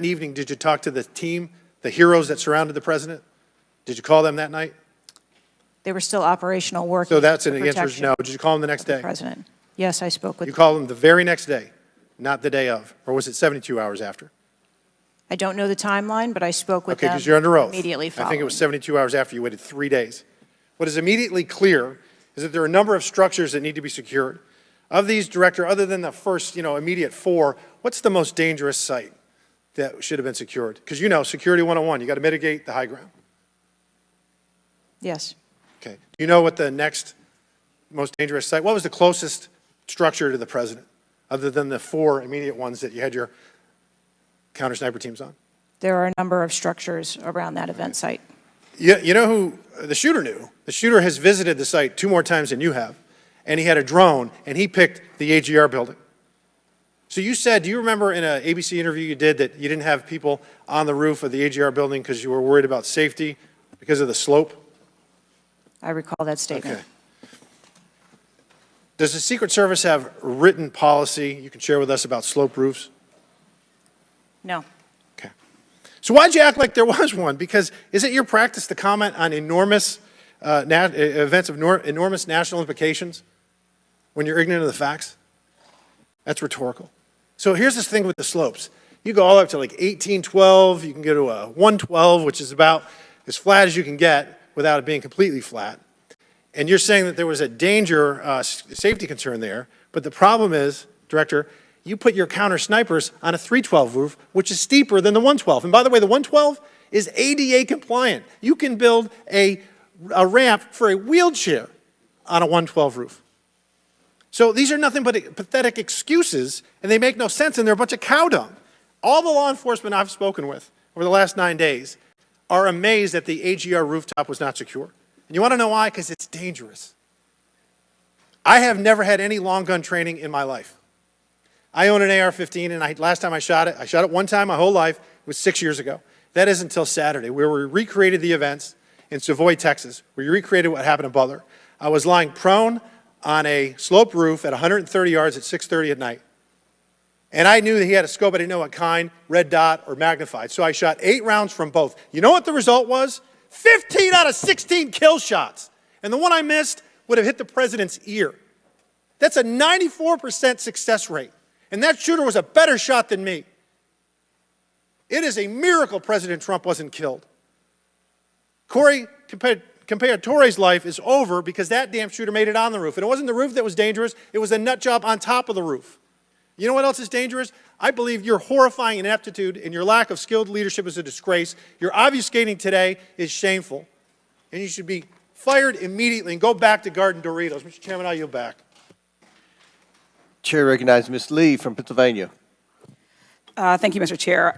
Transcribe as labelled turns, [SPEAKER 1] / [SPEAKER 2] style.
[SPEAKER 1] evening, did you talk to the team, the heroes that surrounded the president? Did you call them that night?
[SPEAKER 2] They were still operational working.
[SPEAKER 1] So that's an answer is no. Did you call them the next day?
[SPEAKER 2] President. Yes, I spoke with
[SPEAKER 1] You
[SPEAKER 2] them.
[SPEAKER 1] called them the very next day, not the day of, or was it 72 hours after?
[SPEAKER 2] I don't know the timeline, but I spoke with
[SPEAKER 1] Okay,
[SPEAKER 2] them
[SPEAKER 1] because you're under oath.
[SPEAKER 2] immediately following.
[SPEAKER 1] I think it was 72 hours after. You waited 3 days. What is immediately clear is that there are a number of structures that need to be secured. Of these, Director, other than the first, immediate 4, what's the most dangerous site that should have been secured? Because Security 101, you got to mitigate the high ground.
[SPEAKER 2] Yes.
[SPEAKER 1] Okay. Do you know what the next most dangerous site, what was the closest structure to the president, other than the 4 immediate ones that you had your counter sniper teams on?
[SPEAKER 2] There are a number of structures around that event site.
[SPEAKER 1] You know who the shooter knew? The shooter has visited the site 2 more times than you have, and he had a drone, and he picked the AGR building. So you said, do you remember in an ABC interview you did that you didn't have people on the roof of the AGR building because you were worried about safety because of the slope?
[SPEAKER 2] I recall that statement.
[SPEAKER 1] Okay. Does the Secret Service have written policy you can share with us about slope roofs?
[SPEAKER 2] No.
[SPEAKER 1] Okay. So why'd you act like there was one? Because is it your practice to comment on enormous events of enormous national implications when you're ignorant of the facts? That's rhetorical. So here's this thing with the slopes. You go all up to like 1812, you can go to a 112, which is about as flat as you can get without it being completely flat. And you're saying that there was a danger, safety concern there, but the problem is, Director, you put your counter snipers on a 312 roof, which is steeper than the 112. And by the way, the 112 is ADA compliant. You can build a ramp for a wheelchair on a 112 roof. So these are nothing but pathetic excuses, and they make no sense, and they're a bunch of cow dung. All the law enforcement I've spoken with over the last 9 days are amazed that the AGR rooftop was not secure. And you want to know why? Because it's dangerous. I have never had any long gun training in my life. I own an AR-15, and last time I shot it one time my whole life. It was 6 years ago. That is until Saturday, where we recreated the events in Savoy, Texas, where we recreated what happened in Butler. I was lying prone on a sloped roof at 130 yards at 6:30 at night. And I knew that he had a scope. I didn't know what kind, red dot or magnified. So I shot 8 rounds from both. You know what the result was? 15 out of 16 kill shots. And the one I missed would have hit the president's ear. That's a 94% success rate. And that shooter was a better shot than me. It is a miracle President Trump wasn't killed. Corey Compatore's life is over because that damn shooter made it on the roof. And it wasn't the roof that was dangerous. It was the nut job on top of the roof. You know what else is dangerous? I believe your horrifying ineptitude and your lack of skilled leadership is a disgrace. Your obfuscating today is shameful. And you should be fired immediately and go back to Garden Doritos. Mr. Chairman, I yield back.
[SPEAKER 3] Chair recognizes Ms. Lee from Pennsylvania.
[SPEAKER 4] Thank you, Mr. Chair.